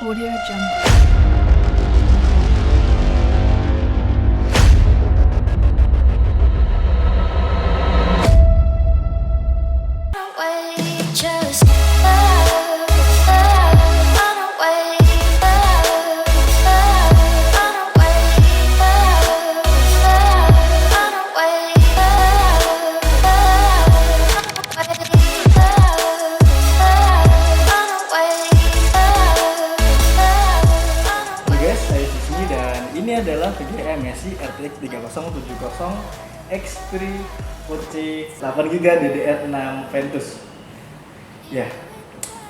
Audio Jungle. Ini adalah VGA MSI RTX 3070 X3 4C 8GB DDR6 Ventus. Ya,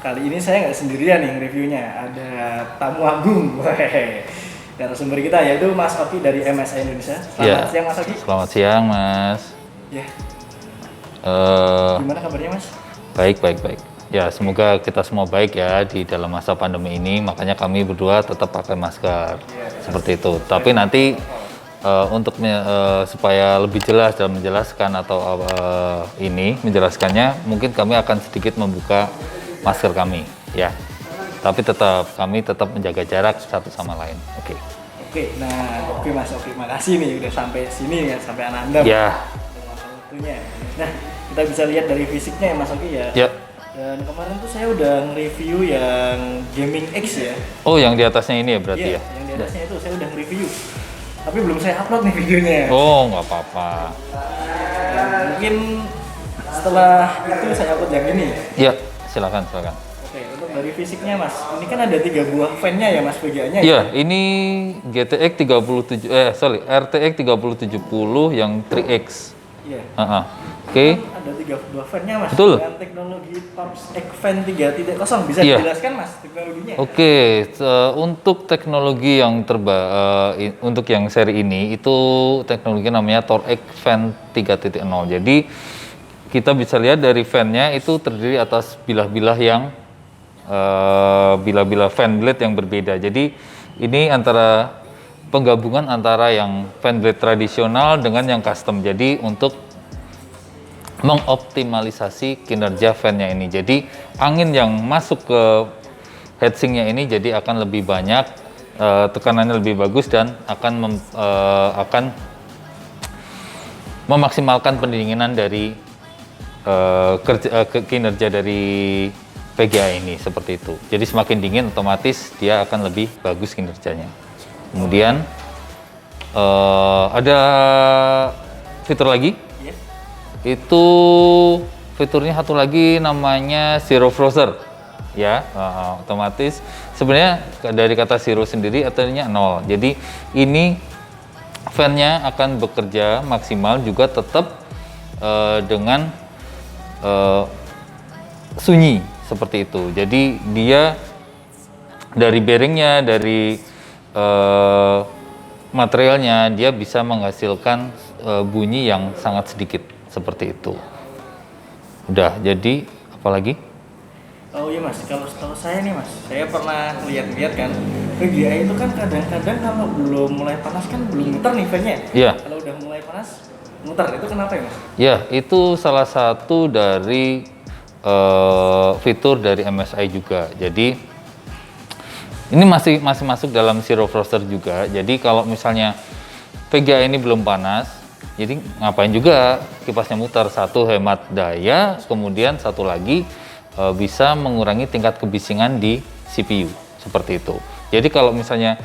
kali ini saya nggak sendirian nih reviewnya, ada tamu agung, narasumber kita yaitu Mas Oki dari MSI Indonesia. Selamat siang Mas Oki. Selamat siang Mas. Ya. Gimana kabarnya Mas? Baik. Ya, semoga kita semua baik ya di dalam masa pandemi ini. Makanya kami berdua tetap pakai masker, seperti itu. Tapi nanti untuk supaya lebih jelas dalam menjelaskan atau menjelaskannya, mungkin kami akan sedikit membuka masker kami, ya. Tapi kami tetap menjaga jarak satu sama lain. Oke. Oke Mas Oki, makasih nih udah sampai sini ya, sampai Ananda. Ya. Waktunya. Nah, kita bisa lihat dari fisiknya ya Mas Oki ya. Ya. Dan kemarin tuh saya udah nge-review yang Gaming X ya. Oh, yang di atasnya ini ya berarti iya, ya? Yang di atasnya itu saya udah nge-review. Tapi belum saya upload nih videonya. Oh, nggak apa-apa. Mungkin setelah itu saya upload yang ini. Ya, silakan. Oke, untuk dari fisiknya Mas, ini kan ada 3 buah fan-nya ya Mas, VGA-nya ya? Iya, ini RTX 3070 yang 3X. Iya. Oke. Ada 3 buah fan-nya Mas. Betul. Dengan teknologi Torx X Fan 3.0. Bisa Iya. dijelaskan Mas teknologinya? Oke, untuk teknologi yang untuk yang seri ini itu teknologi namanya Torx Fan 3.0. Jadi kita bisa lihat dari fan-nya itu terdiri atas bilah-bilah yang bilah-bilah fan blade yang berbeda. Jadi ini antara penggabungan antara yang fan blade tradisional dengan yang custom. Jadi untuk mengoptimalisasi kinerja fan-nya ini. Jadi angin yang masuk ke heatsinknya ini jadi akan lebih banyak, tekanannya lebih bagus dan akan memaksimalkan pendinginan dari kinerja dari VGA ini, seperti itu. Jadi semakin dingin otomatis dia akan lebih bagus kinerjanya. Kemudian ada fitur lagi. Itu fiturnya satu lagi namanya Zero Frozer ya. Otomatis sebenarnya dari kata zero sendiri artinya 0. Jadi ini fan-nya akan bekerja maksimal juga tetap dengan sunyi seperti itu. Jadi dia dari bearingnya, dari materialnya dia bisa menghasilkan bunyi yang sangat sedikit. Seperti itu. Udah, jadi apalagi? Oh iya Mas, kalau setahu saya nih Mas, saya pernah lihat kan VGA itu kan kadang-kadang kalau belum mulai panas kan belum muter nih fan-nya. Iya. Kalau udah mulai panas muter, itu kenapa ya Mas? Ya, itu salah satu dari fitur dari MSI juga. Jadi ini masih masuk dalam Zero Froster juga. Jadi kalau misalnya VGA ini belum panas, jadi ngapain juga kipasnya muter, satu hemat daya, kemudian satu lagi bisa mengurangi tingkat kebisingan di CPU, seperti itu. Jadi kalau misalnya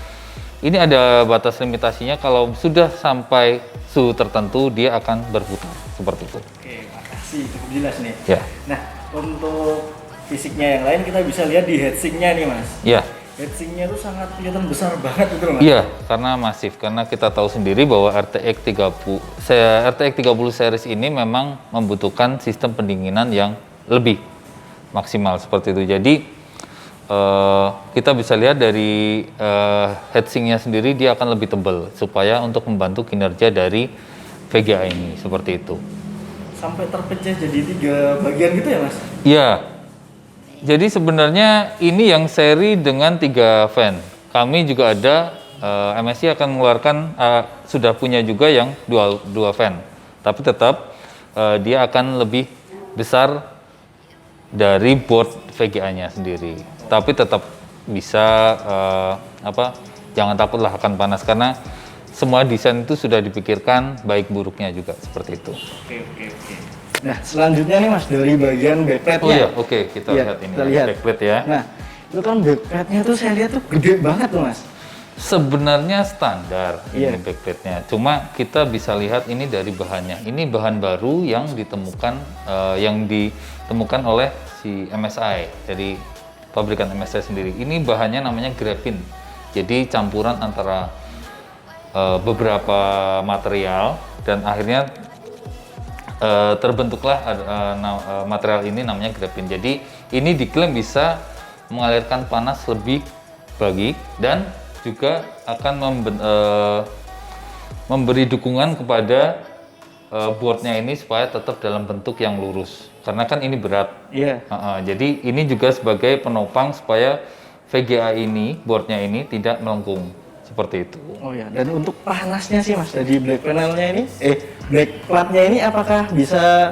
ini ada batas limitasinya, kalau sudah sampai suhu tertentu dia akan berputar, seperti itu. Oke, makasih, cukup jelas nih. Ya. Nah, untuk fisiknya yang lain kita bisa lihat di heatsinknya nih Mas. Ya. Heatsinknya tuh sangat kelihatan besar banget itu Mas. Iya, karena masif. Karena kita tahu sendiri bahwa RTX 30 series ini memang membutuhkan sistem pendinginan yang lebih maksimal seperti itu. Jadi kita bisa lihat dari heatsinknya sendiri dia akan lebih tebal supaya untuk membantu kinerja dari VGA ini seperti itu. Sampai terpecah jadi 3 bagian gitu ya Mas? Iya. Jadi sebenarnya ini yang seri dengan 3 fan. Kami juga ada, MSI akan mengeluarkan, sudah punya juga yang dua fan. Tapi tetap dia akan lebih besar dari board VGA-nya sendiri. Tapi tetap bisa jangan takutlah akan panas karena semua desain itu sudah dipikirkan baik buruknya juga seperti itu. Oke. Nah, selanjutnya nih Mas dari bagian backplate-nya. Oh iya, oke, kita lihat ini. Kita lihat. Backplate ya. Nah, itu kan backplate-nya tuh saya lihat tuh gede banget tuh Mas. Sebenarnya standar Iya. ini backplate-nya. Cuma kita bisa lihat ini dari bahannya. Ini bahan baru yang ditemukan oleh si MSI dari pabrikan MSI sendiri. Ini bahannya namanya grafin. Jadi campuran antara beberapa material dan akhirnya terbentuklah material ini namanya grafin. Jadi ini diklaim bisa mengalirkan panas lebih baik dan juga akan memberi dukungan kepada boardnya ini supaya tetap dalam bentuk yang lurus. Karena kan ini berat. Iya. Jadi ini juga sebagai penopang supaya VGA ini, boardnya ini tidak melengkung seperti itu. Oh ya, dan untuk panasnya sih Mas dari black panelnya ini, black platnya ini apakah bisa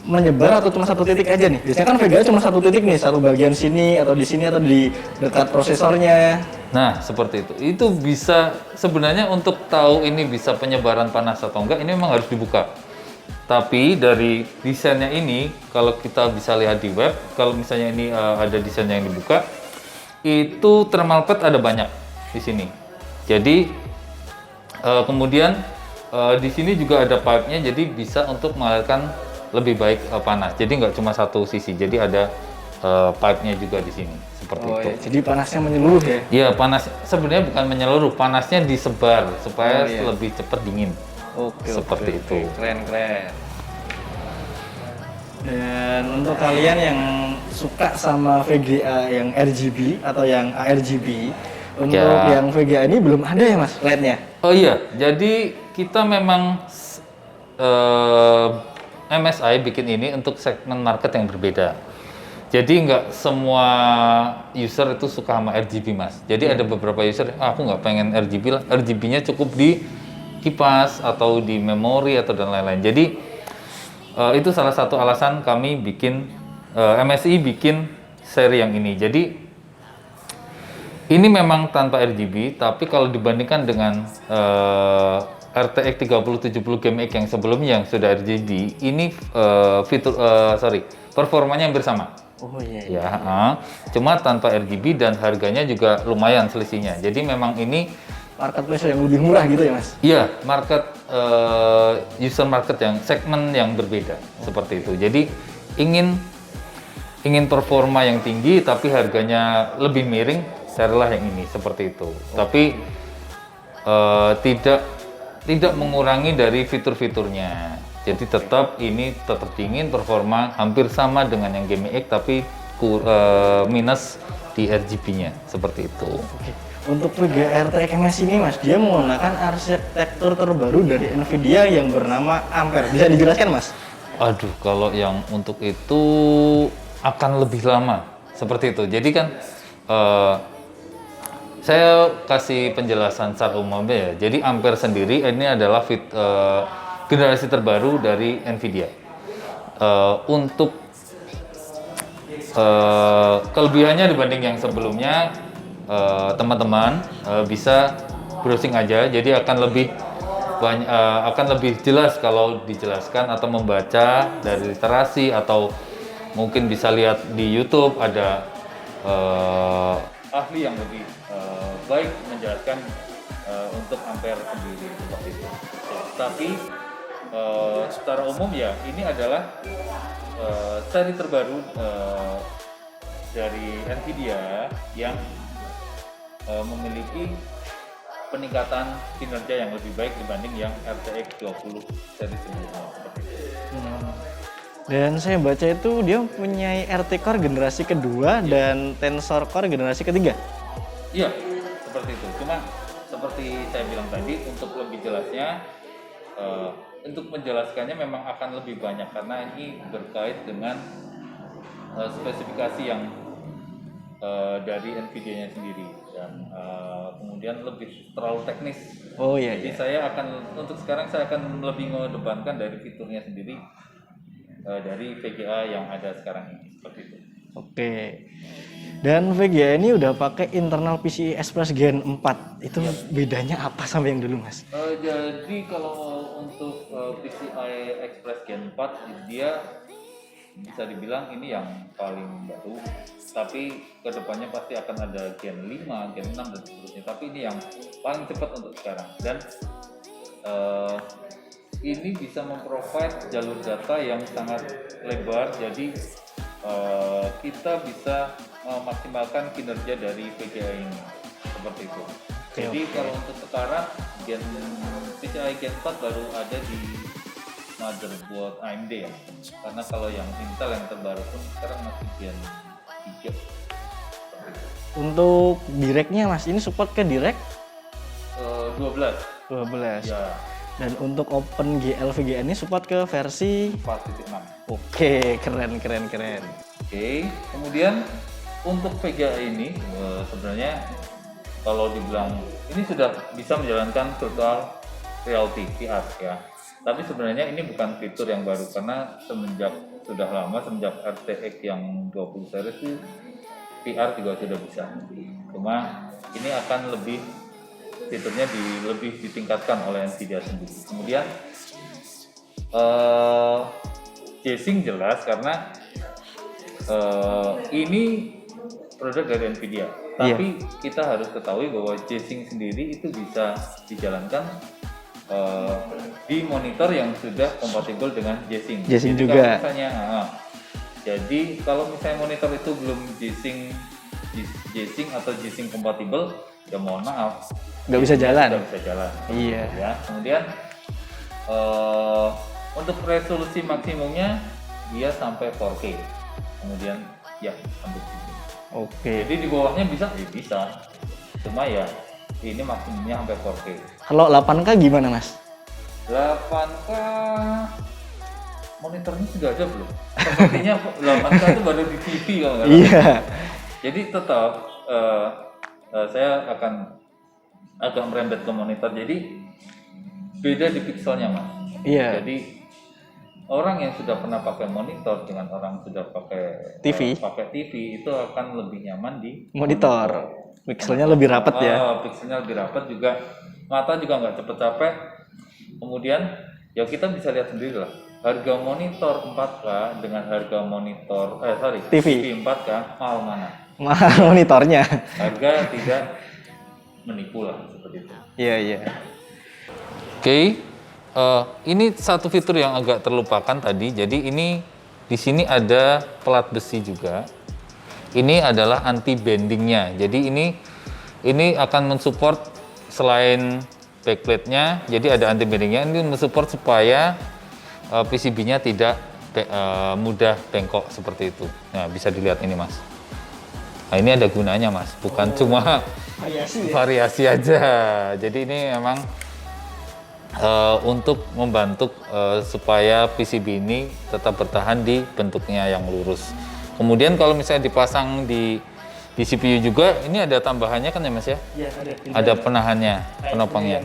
menyebar atau cuma satu titik aja nih? Biasanya kan VGA cuma satu titik nih, satu bagian sini atau di sini atau di dekat prosesornya. Nah, seperti itu. Itu bisa sebenarnya untuk tahu ini bisa penyebaran panas atau enggak, ini memang harus dibuka. Tapi dari desainnya ini, kalau kita bisa lihat di web, kalau misalnya ini ada desainnya yang dibuka, itu thermal pad ada banyak di sini. Jadi kemudian di sini juga ada pipe-nya, jadi bisa untuk mengalirkan lebih baik panas. Jadi nggak cuma satu sisi, jadi ada pipe-nya juga di sini seperti itu. Ya, jadi panasnya menyeluruh ya? Iya, panas sebenarnya bukan menyeluruh, panasnya disebar supaya lebih cepat dingin. Seperti itu. Keren. Dan untuk kalian yang suka sama VGA yang RGB atau yang ARGB, untuk yang VGA ini belum ada ya Mas LED-nya? Oh iya, jadi kita memang MSI bikin ini untuk segmen market yang berbeda. Jadi nggak semua user itu suka sama RGB Mas. Jadi ada beberapa user, aku nggak pengen RGB lah, RGB-nya cukup di kipas atau di memori atau dan lain-lain. Jadi itu salah satu alasan kami bikin MSI bikin seri yang ini. Jadi ini memang tanpa RGB, tapi kalau dibandingkan dengan RTX 3070 Game X yang sebelumnya yang sudah RGB, ini performanya hampir sama. Oh iya. Ya, cuma tanpa RGB dan harganya juga lumayan selisihnya. Jadi memang ini marketplace yang lebih murah gitu ya Mas? Iya, user market yang segmen yang berbeda seperti itu. Jadi ingin performa yang tinggi tapi harganya lebih miring, carilah yang ini seperti itu. Tapi tidak mengurangi dari fitur-fiturnya. Jadi tetap dingin, performa hampir sama dengan yang Game X tapi minus di RGB-nya seperti itu. Oke. Untuk VGA RTX MS ini Mas, dia menggunakan arsitektur terbaru dari Nvidia yang bernama Ampere. Bisa dijelaskan Mas? Aduh, kalau yang untuk itu akan lebih lama seperti itu. Jadi kan saya kasih penjelasan secara umumnya ya. Jadi Ampere sendiri ini adalah generasi terbaru dari Nvidia. Untuk kelebihannya dibanding yang sebelumnya, teman-teman bisa browsing aja. Jadi akan lebih jelas kalau dijelaskan atau membaca dari literasi atau mungkin bisa lihat di YouTube ada ahli yang lebih baik menjelaskan untuk Ampere sendiri seperti itu. Tapi secara umum ya ini adalah seri terbaru dari Nvidia yang memiliki peningkatan kinerja yang lebih baik dibanding yang RTX 20 seri sebelumnya seperti itu. Dan saya baca itu dia punya RT Core generasi kedua dan Tensor Core generasi ketiga. Iya, seperti itu. Cuma seperti saya bilang tadi, untuk lebih jelasnya, untuk menjelaskannya memang akan lebih banyak karena ini berkait dengan spesifikasi yang dari Nvidia-nya sendiri dan kemudian lebih terlalu teknis. Oh iya. Jadi untuk sekarang saya akan lebih mengedepankan dari fiturnya sendiri dari VGA yang ada sekarang ini seperti itu. Oke. Dan VGA ini udah pakai internal PCI Express Gen 4. Itu bedanya apa sama yang dulu, Mas? Jadi kalau untuk PCI Express Gen 4 dia bisa dibilang ini yang paling baru, tapi kedepannya pasti akan ada Gen 5, Gen 6 dan seterusnya, tapi ini yang paling cepat untuk sekarang. Dan ini bisa memprovide jalur data yang sangat lebar, jadi kita bisa memaksimalkan kinerja dari VGA ini seperti itu. Jadi kalau untuk sekarang PCI Gen 4 baru ada di motherboard AMD ya, karena kalau yang Intel yang terbaru pun sekarang masih Gen 3. Untuk directnya, Mas, ini support ke direct 12 ya. ya, Dan untuk OpenGL VGA ini support ke versi 4.6. Oke, keren. Oke, kemudian untuk VGA ini sebenarnya kalau dibilang ini sudah bisa menjalankan virtual reality VR ya. Tapi sebenarnya ini bukan fitur yang baru, karena semenjak RTX yang 20 series itu VR juga sudah bisa. Cuma ini akan fiturnya lebih ditingkatkan oleh Nvidia sendiri. Kemudian G-Sync jelas karena ini produk dari Nvidia. Tapi kita harus ketahui bahwa G-Sync sendiri itu bisa dijalankan di monitor yang sudah kompatibel dengan G-Sync. G-Sync juga. Jadi kalau misalnya monitor itu belum G-Sync atau G-Sync kompatibel, ya mohon maaf, nggak bisa jalan. Iya. Ya. Kemudian untuk resolusi maksimumnya dia sampai 4K. Kemudian ya sampai situ. Oke. Jadi di bawahnya bisa? Bisa. Cuma ya ini maksimumnya sampai 4K. Kalau 8K gimana, Mas? 8K monitornya sudah ada belum? Sepertinya 8K itu baru di TV kalau nggak salah. Iya. Jadi tetap saya akan agak merembet ke monitor. Jadi beda di pixelnya, Mas. Iya. Jadi orang yang sudah pernah pakai monitor dengan orang sudah pakai TV itu akan lebih nyaman di monitor. Pixelnya lebih rapat ya. Pixelnya lebih rapat, juga mata juga nggak cepet capek. Kemudian ya kita bisa lihat sendiri lah, harga monitor 4K dengan harga monitor TV 4K mahal mana? Mahal monitornya. Harga tidak menipu lah seperti itu. Iya. Oke. Ini satu fitur yang agak terlupakan tadi. Jadi ini di sini ada pelat besi juga. Ini adalah anti bendingnya. Jadi ini akan mensupport selain backplate-nya, jadi ada anti bendingnya. Ini mensupport supaya PCB-nya tidak mudah bengkok seperti itu. Nah, bisa dilihat ini, Mas. Nah, ini ada gunanya, Mas. Bukan cuma variasi aja. Jadi ini memang untuk membantu supaya PCB ini tetap bertahan di bentuknya yang lurus. Kemudian kalau misalnya dipasang di CPU juga, ini ada tambahannya kan ya, Mas ya? Iya, ada penahannya, penopangnya.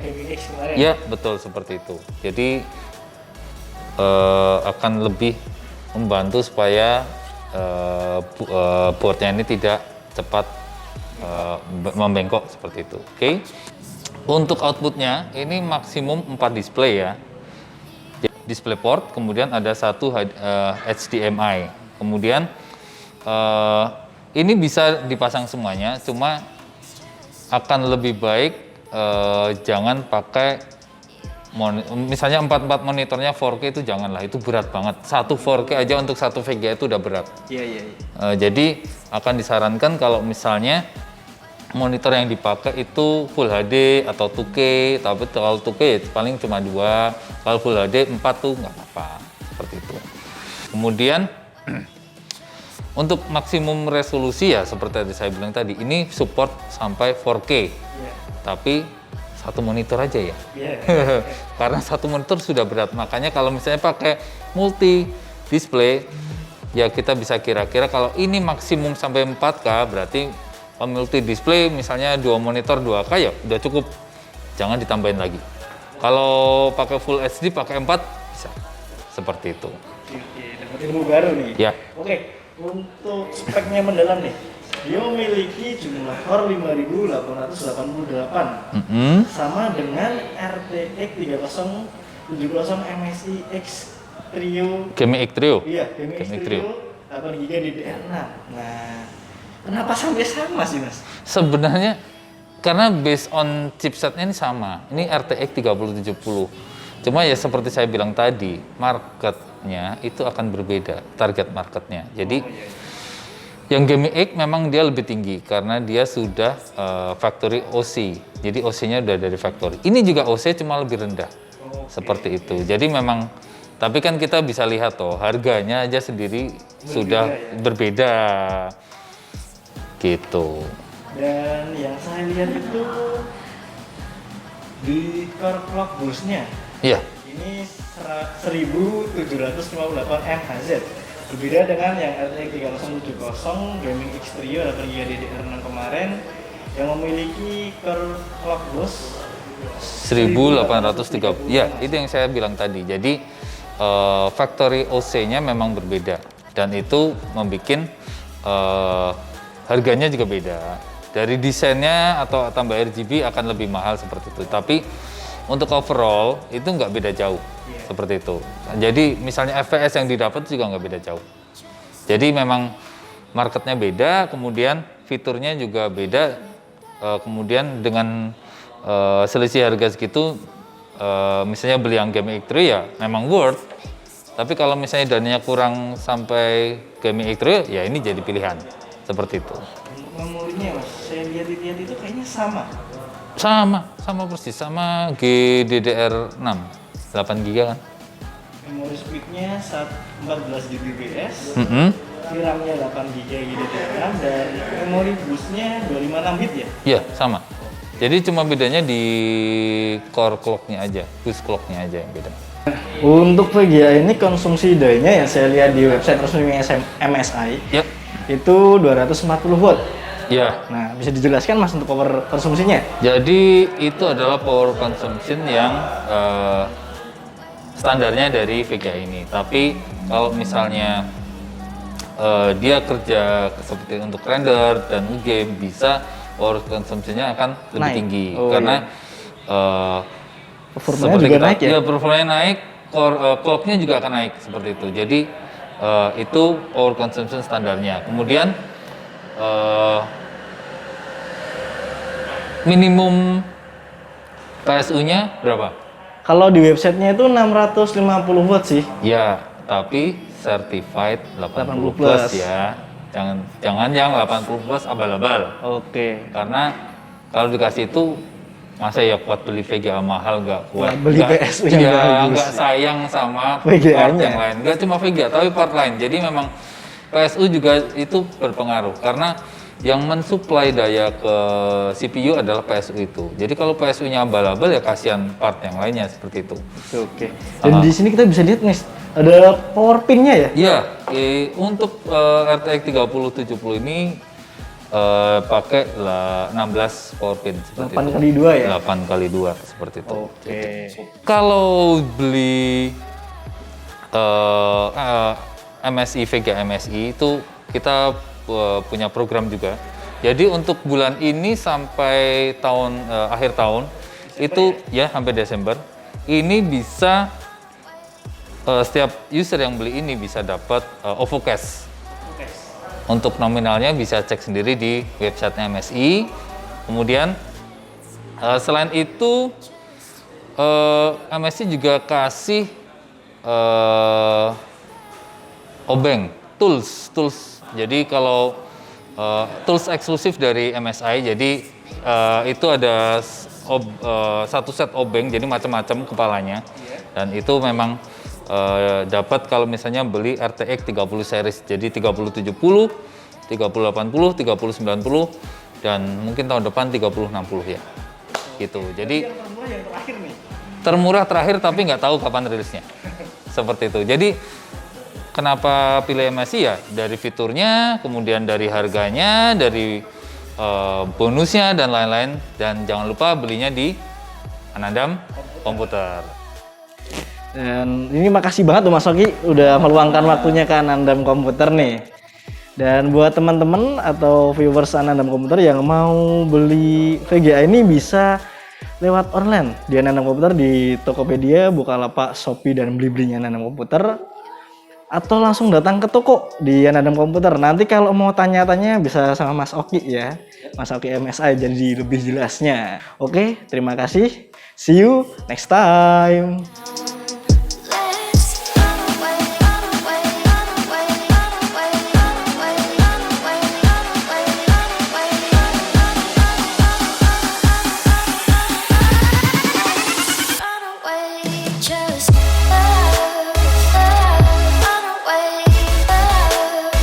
Ya, betul seperti itu. Jadi akan lebih membantu supaya boardnya ini tidak cepat membengkok seperti itu. Oke. Untuk outputnya ini maksimum 4 display ya. Display port, kemudian ada satu HDMI. Kemudian ini bisa dipasang semuanya, cuma akan lebih baik jangan pakai misalnya 4 monitornya 4K itu janganlah, itu berat banget. Satu 4K aja untuk satu VGA itu udah berat. Iya. Jadi akan disarankan kalau misalnya monitor yang dipakai itu Full HD atau 2K, tapi kalau 2K ya paling cuma 2, kalau Full HD 4 tuh nggak apa-apa, seperti itu. Kemudian untuk maksimum resolusi ya seperti tadi saya bilang tadi, ini support sampai 4K, tapi satu monitor aja ya. Karena satu monitor sudah berat, makanya kalau misalnya pakai multi display ya kita bisa kira-kira kalau ini maksimum sampai 4K berarti multi display misalnya 2 monitor 2K ya udah cukup, jangan ditambahin lagi. Kalau pakai full HD pakai 4 bisa seperti itu. Oke, dapat ilmu baru nih. Ya. Oke, untuk speknya mendalam nih. Dia memiliki jumlah core 5888 sama dengan RTX 3070 MSI X Trio. Gaming X Trio. Iya, Gaming X Trio 8GB DDR6. Nah, kenapa sampai sama sih Mas? Sebenarnya karena based on chipsetnya ini sama. Ini RTX 3070. Cuma ya seperti saya bilang tadi, marketnya itu akan berbeda, target marketnya. Jadi yang Gaming X memang dia lebih tinggi karena dia sudah factory OC. Jadi OC-nya udah dari factory. Ini juga OC cuma lebih rendah. Seperti itu. Jadi memang, tapi kan kita bisa lihat toh, harganya aja sendiri sudah berbeda. Gitu. Dan yang saya lihat itu di core clock boost-nya. Iya. Ini 1758 MHz. Berbeda dengan yang RTX 3070 Gaming X Trio 8GB DDR6 kemarin yang memiliki core clock boost 1830. Ya, itu yang saya bilang tadi. Jadi factory OC-nya memang berbeda dan itu membuat harganya juga beda. Dari desainnya atau tambah RGB akan lebih mahal seperti itu. Tapi untuk overall itu nggak beda jauh. Seperti itu. Jadi misalnya FPS yang didapat juga nggak beda jauh. Jadi memang marketnya beda, kemudian fiturnya juga beda. Kemudian dengan selisih harga segitu, misalnya beli yang Gaming X Trio ya memang worth. Tapi kalau misalnya dananya kurang sampai Gaming X Trio, ya ini jadi pilihan. Seperti itu. Memorinya Mas, saya lihat-lihat itu kayaknya sama. Sama persis, sama GDDR6 8GB kan. Memori speednya 14 Gbps, RAM-nya 8GB GDDR6 dan memori boostnya 256 bit ya? Iya, sama. Jadi cuma bedanya di core clock-nya aja, boost clock-nya aja yang beda. Untuk VGA ini konsumsi daya-nya yang saya lihat di website resmi MSI Ya. itu 240 watt. Ya. Nah, bisa dijelaskan Mas untuk power konsumsinya? Jadi itu adalah power consumption yang standarnya dari VGA ini. Tapi kalau misalnya dia kerja seperti untuk render dan game, bisa power consumption-nya akan lebih Naik. tinggi Oh, karena performanya juga naik ya? Ya, performanya naik, clock-nya juga akan naik seperti itu. Jadi itu power consumption standarnya. Kemudian minimum PSU-nya berapa? Kalau di websitenya itu 650 watt sih. Ya, tapi certified 80 80 plus plus. ya. Jangan yang 80 plus abal-abal. Oke. Karena kalau dikasih itu masa ya kuat beli VGA mahal nggak kuat. Beli PSU yang bagus. Nggak sayang sama VGA-nya. part yang lain. Nggak cuma VGA tapi part lain. Jadi memang PSU juga itu berpengaruh karena yang mensuplai daya ke CPU adalah PSU itu. Jadi kalau PSU-nya abal-abal ya kasihan part yang lainnya seperti itu. Oke. Dan di sini kita bisa lihat nih ada power pin-nya ya? Iya, untuk RTX 3070 ini pakai 16 power pin seperti 8 itu. kali 2 ya? 8 kali 2 seperti itu. Oke. Kalau beli MSI VGA MSI itu kita punya program juga. Jadi untuk bulan ini sampai akhir tahun itu ya sampai Desember ini bisa setiap user yang beli ini bisa dapat OVO Cash. Untuk nominalnya bisa cek sendiri di websitenya MSI. Kemudian selain itu MSI juga kasih obeng tools. Jadi kalau tools eksklusif dari MSI, jadi itu ada satu set obeng, jadi macam-macam kepalanya, dan itu memang dapat kalau misalnya beli RTX 30 series, jadi 3070, 3080, 3090, dan mungkin tahun depan 3060 ya, gitu. Jadi yang terakhir nih. termurah terakhir tapi nggak tahu kapan rilisnya, seperti itu. Jadi kenapa pilih MSI ya? Dari fiturnya, kemudian dari harganya, dari bonusnya dan lain-lain. Dan jangan lupa belinya di Anandam Komputer. Dan ini makasih banget tuh Mas Oki udah meluangkan waktunya ke Anandam Komputer nih. Dan buat teman-teman atau viewers Anandam Komputer yang mau beli VGA ini bisa lewat online di Anandam Komputer di Tokopedia, Bukalapak, Shopee, dan Blibli-nya Anandam Komputer. Atau langsung datang ke toko di Anandam Komputer. Nanti kalau mau tanya-tanya bisa sama Mas Oki ya. Mas Oki MSI jadi lebih jelasnya. Oke, terima kasih. See you next time.